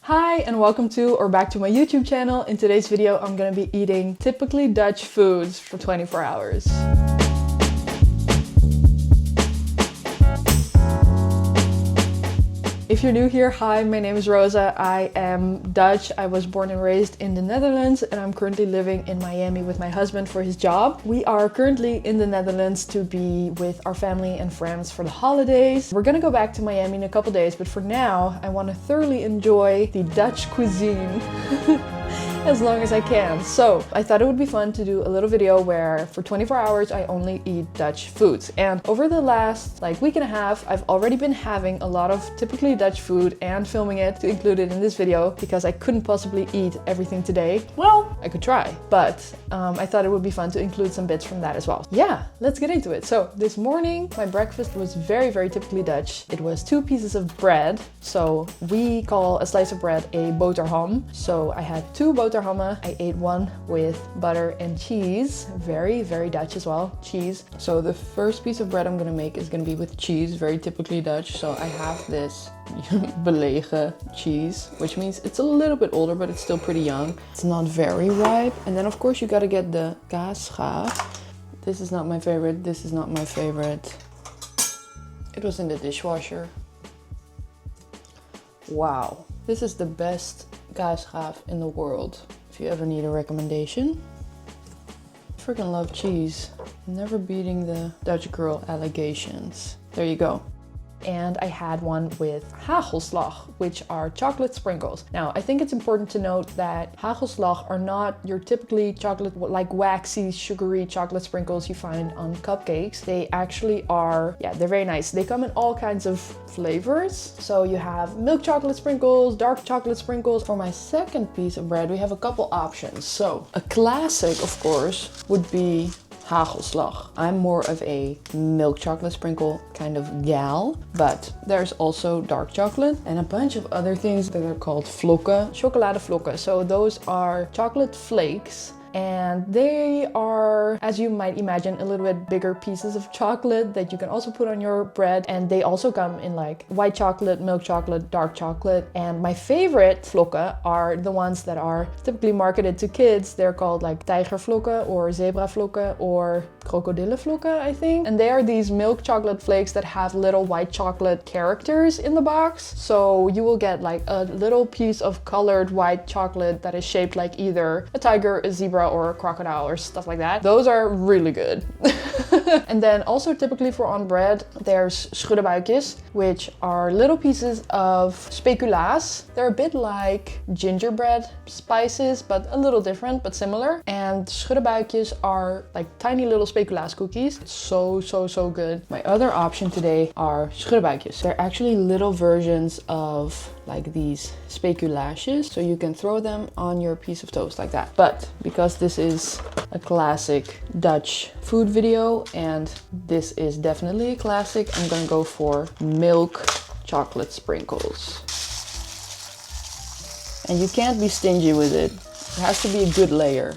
Hi and welcome to or back to my YouTube channel. In today's video I'm gonna be eating typically Dutch foods for 24 hours. If you're new here, hi, my name is Rosa. I am Dutch. I was born and raised in the Netherlands and I'm currently living in Miami with my husband for his job. We are currently in the Netherlands to be with our family and friends for the holidays. We're gonna go back to Miami in a couple days, but for now, I want to thoroughly enjoy the Dutch cuisine. As long as I can. So I thought it would be fun to do a little video where for 24 hours I only eat Dutch foods. And over the last week and a half, I've already been having a lot of typically Dutch food and filming it to include it in this video because I couldn't possibly eat everything today. Well, I could try, but I thought it would be fun to include some bits from that as well. Yeah, let's get into it. So this morning, my breakfast was very typically Dutch. It was 2 pieces of bread. So we call a slice of bread a boterham. So I had 2 boterhammen. I ate one with butter and cheese. Very Dutch as well, cheese. So the first piece of bread I'm gonna make is gonna be with cheese, very typically Dutch. So I have this belegen cheese, which means it's a little bit older, but it's still pretty young. It's not very ripe. And then of course you gotta get the kaasschaaf. This is not my favorite, this is not my favorite. It was in the dishwasher. Wow, this is the best kaasschaaf in the world. If you ever need a recommendation. Freaking love cheese. Never beating the Dutch girl allegations. There you go. And I had one with hagelslag, which are chocolate sprinkles. Now, I think it's important to note that hagelslag are not your typically chocolate, like waxy, sugary chocolate sprinkles you find on cupcakes. They actually are, yeah, they're very nice. They come in all kinds of flavors. So you have milk chocolate sprinkles, dark chocolate sprinkles. For my second piece of bread, we have a couple options. So a classic, of course, would be hagelslag. I'm more of a milk chocolate sprinkle kind of gal, but there's also dark chocolate and a bunch of other things that are called vlokken, chocoladevlokken. So those are chocolate flakes. And they are, as you might imagine, a little bit bigger pieces of chocolate that you can also put on your bread. And they also come in like white chocolate, milk chocolate, dark chocolate. And my favorite vlokken are the ones that are typically marketed to kids. They're called like tijgervlokken or zebravlokken or krokodillenvlokken, I think. And they are these milk chocolate flakes that have little white chocolate characters in the box. So you will get like a little piece of colored white chocolate that is shaped like either a tiger, a zebra, or a crocodile or stuff like that. Those are really good. And then also typically for on bread, there's schuddebuikjes, which are little pieces of speculaas. They're a bit like gingerbread spices, but a little different, but similar. And schuddebuikjes are like tiny little speculaas cookies. It's so good. My other option today are schuddebuikjes. They're actually little versions of like these speculaasjes, so you can throw them on your piece of toast like that. But because this is a classic Dutch food video and this is definitely a classic, I'm gonna go for milk chocolate sprinkles. And you can't be stingy with it. It has to be a good layer.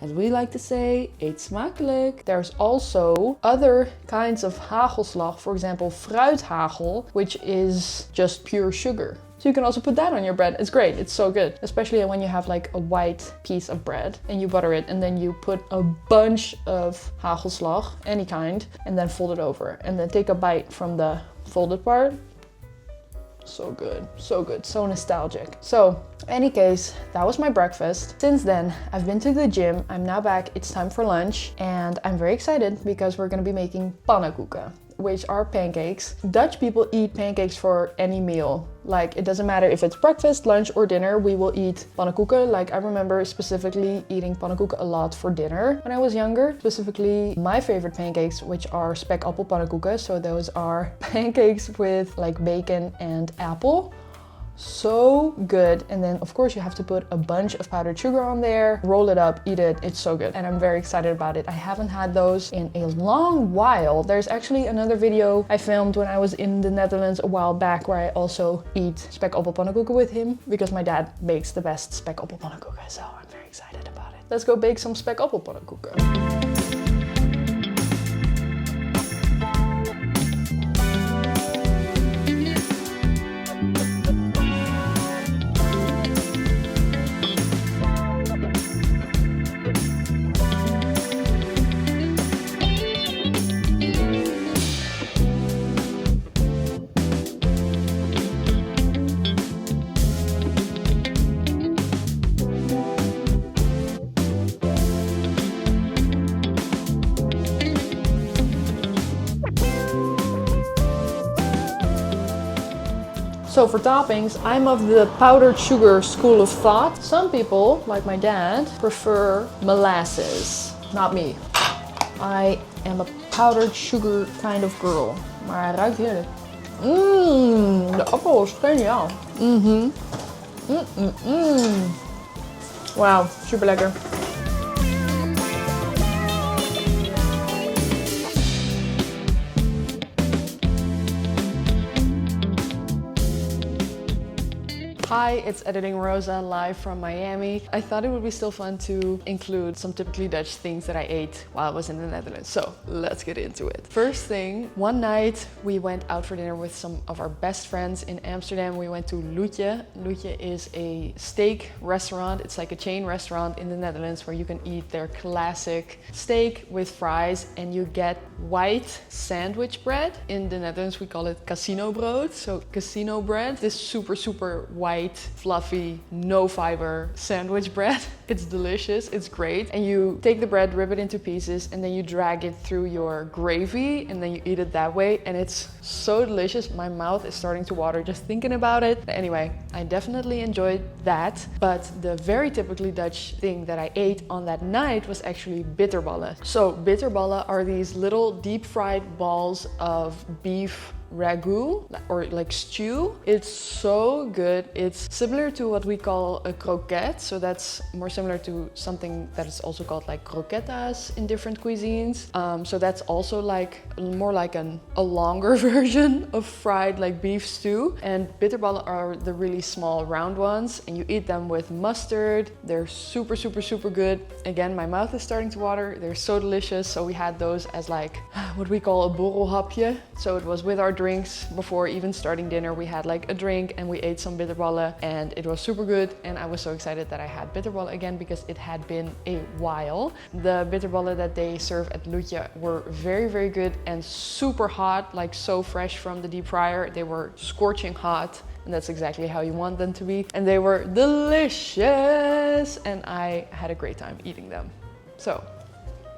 As we like to say, eet smakelijk. There's also other kinds of hagelslag, for example, fruithagel, which is just pure sugar. So you can also put that on your bread. It's great, it's so good. Especially when you have like a white piece of bread and you butter it and then you put a bunch of hagelslag, any kind, and then fold it over. And then take a bite from the folded part. So good, so nostalgic. So, in any case, that was my breakfast. Since then, I've been to the gym. I'm now back. It's time for lunch. And I'm very excited because we're gonna be making pannekoeken, which are pancakes. Dutch people eat pancakes for any meal. Like, it doesn't matter if it's breakfast, lunch, or dinner, we will eat pannekoeken. Like, I remember specifically eating pannekoeken a lot for dinner when I was younger. Specifically, my favorite pancakes, which are spekapple pannekoeken. So those are pancakes with like bacon and apple. So good. And then of course you have to put a bunch of powdered sugar on there, roll it up, eat it. It's so good. And I'm very excited about it. I haven't had those in a long while. There's actually another video I filmed when I was in the Netherlands a while back where I also eat spekapple pannekoeken with him because my dad makes the best spekapple pannekoeken. So I'm very excited about it. Let's go bake some spekapple pannekoeken. So for toppings, I'm of the powdered sugar school of thought. Some people, like my dad, prefer molasses. Not me. I am a powdered sugar kind of girl. Maar hij ruikt heerlijk. De appel is geniaal. Wauw, super lekker. Hi, it's Editing Rosa live from Miami. I thought it would be still fun to include some typically Dutch things that I ate while I was in the Netherlands. So let's get into it. First thing, one night we went out for dinner with some of our best friends in Amsterdam. We went to Loetje. Loetje is a steak restaurant. It's like a chain restaurant in the Netherlands where you can eat their classic steak with fries and you get white sandwich bread. In the Netherlands we call it casino brood. So casino bread, this super white, fluffy, no fiber sandwich bread. It's delicious, it's great. And you take the bread, rip it into pieces, and then you drag it through your gravy and then you eat it that way. And it's so delicious. My mouth is starting to water just thinking about it. Anyway, I definitely enjoyed that. But the very typically Dutch thing that I ate on that night was actually bitterballen. So bitterballen are these little deep fried balls of beef ragu or like stew. It's so good. It's similar to what we call a croquette, so that's more similar to something that is also called like croquetas in different cuisines. So that's also like more like a longer version of fried like beef stew. And bitterballen are the really small round ones and you eat them with mustard. They're super good. Again, my mouth is starting to water. They're so delicious. So we had those as like what we call a borrelhapje. So it was with our drinks before even starting dinner. We had like a drink and we ate some bitterballen and it was super good. And I was so excited that I had bitterballen again because it had been a while. The bitterballen that they serve at Loetje were very good and super hot, like so fresh from the deep fryer. They were scorching hot. And that's exactly how you want them to be. And they were delicious. And I had a great time eating them. So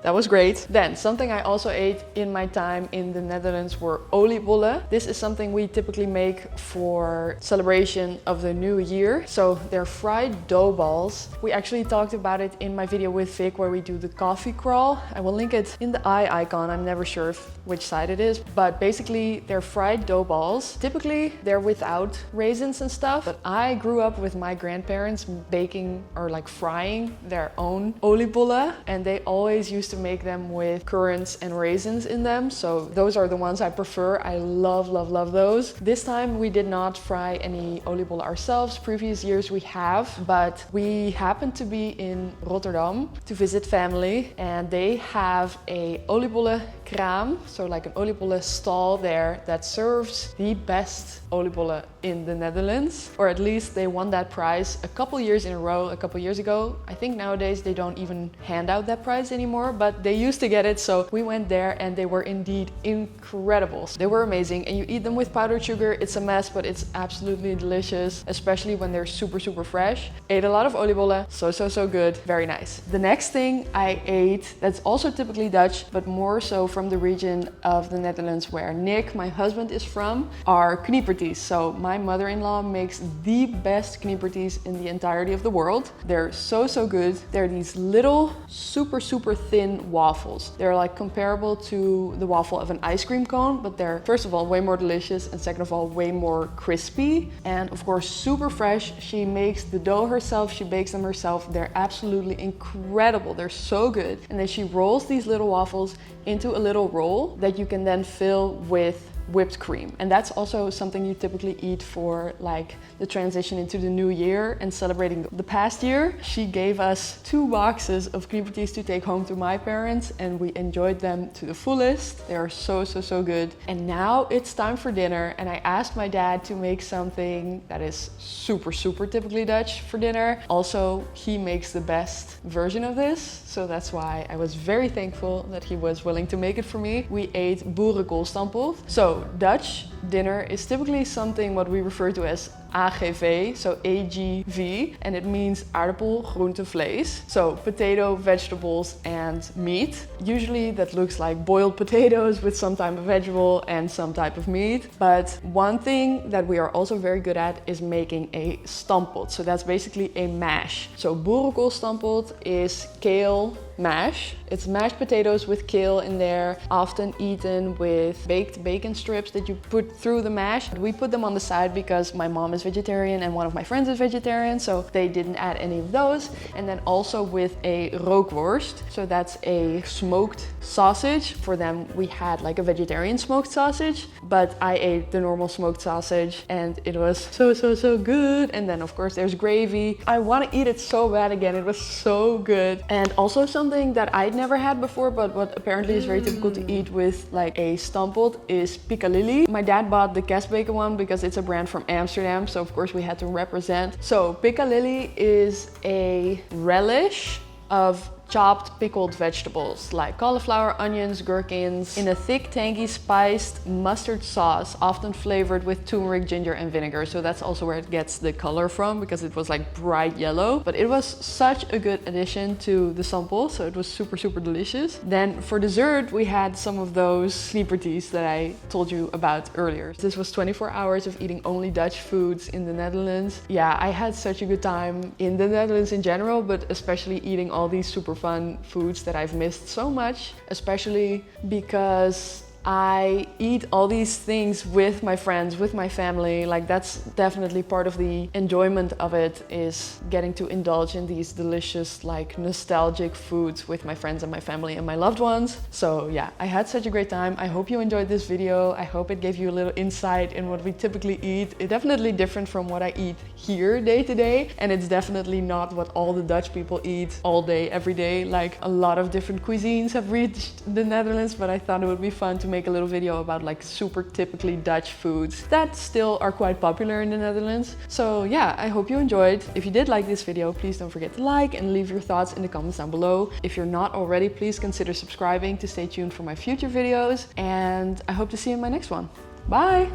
that was great. Then something I also ate in my time in the Netherlands were oliebollen. This is something we typically make for celebration of the new year. So they're fried dough balls. We actually talked about it in my video with Vic where we do the coffee crawl. I will link it in the eye icon. I'm never sure which side it is, but basically they're fried dough balls. Typically they're without raisins and stuff, but I grew up with my grandparents baking or like frying their own oliebollen and they always used to make them with currants and raisins in them. So those are the ones I prefer. I love those. This time we did not fry any oliebollen ourselves. Previous years we have, but we happened to be in Rotterdam to visit family and they have a oliebollen kraam, so like an oliebollen stall there that serves the best oliebollen in the Netherlands, or at least they won that prize a couple years in a row, a couple years ago. I think nowadays they don't even hand out that prize anymore, but they used to get it. So we went there and they were indeed incredible. They were amazing and you eat them with powdered sugar. It's a mess, but it's absolutely delicious, especially when they're super fresh. Ate a lot of oliebollen, so good, very nice. The next thing I ate that's also typically Dutch, but more so from the region of the Netherlands where Nick, my husband, is from, are Knieperties. So my mother-in-law makes the best Knieperties in the entirety of the world. They're so good. They're these little super thin waffles. They're like comparable to the waffle of an ice cream cone, but they're first of all way more delicious and second of all way more crispy and of course super fresh. She makes the dough herself, she bakes them herself. They're absolutely incredible. They're so good. And then she rolls these little waffles into a little roll that you can then fill with whipped cream. And that's also something you typically eat for like the transition into the new year and celebrating the past year. She gave us 2 boxes of Knieperties to take home to my parents and we enjoyed them to the fullest. They are so good. And now it's time for dinner and I asked my dad to make something that is super typically Dutch for dinner. Also, he makes the best version of this, so that's why I was very thankful that he was willing to make it for me. We ate Boerenkoolstampot. So Dutch dinner is typically something what we refer to as AGV, so AGV, and it means aardappel, groente, vlees. So potato, vegetables, and meat. Usually that looks like boiled potatoes with some type of vegetable and some type of meat. But one thing that we are also very good at is making a stampot. So that's basically a mash. So Boerenkoolstampot is kale mash. It's mashed potatoes with kale in there, often eaten with baked bacon strips that you put through the mash. We put them on the side because my mom is vegetarian and one of my friends is vegetarian, so they didn't add any of those. And then also with a rookworst. So that's a smoked sausage. For them, we had like a vegetarian smoked sausage, but I ate the normal smoked sausage and it was so good. And then of course there's gravy. I want to eat it so bad again. It was so good. And also something that I'd never had before, but what apparently is very typical to eat with like a stampot is piccalilli. My dad bought the Kesbeke one because it's a brand from Amsterdam, so of course we had to represent. So piccalilli is a relish of chopped pickled vegetables like cauliflower, onions, gherkins in a thick, tangy, spiced mustard sauce, often flavored with turmeric, ginger, and vinegar. So that's also where it gets the color from, because it was like bright yellow. But it was such a good addition to the stampot, so it was super delicious. Then for dessert, we had some of those Knieperties that I told you about earlier. This was 24 hours of eating only Dutch foods in the Netherlands. Yeah, I had such a good time in the Netherlands in general, but especially eating all these super fun foods that I've missed so much, especially because I eat all these things with my friends, with my family. Like that's definitely part of the enjoyment of it, is getting to indulge in these delicious, like nostalgic foods with my friends and my family and my loved ones. So yeah, I had such a great time. I hope you enjoyed this video. I hope it gave you a little insight in what we typically eat. It's definitely different from what I eat here day to day, and it's definitely not what all the Dutch people eat all day, every day. Like a lot of different cuisines have reached the Netherlands, but I thought it would be fun to make a little video about like super typically Dutch foods that still are quite popular in the Netherlands. So yeah, I hope you enjoyed. If you did like this video, please don't forget to like and leave your thoughts in the comments down below. If you're not already, please consider subscribing to stay tuned for my future videos, and I hope to see you in my next one. Bye!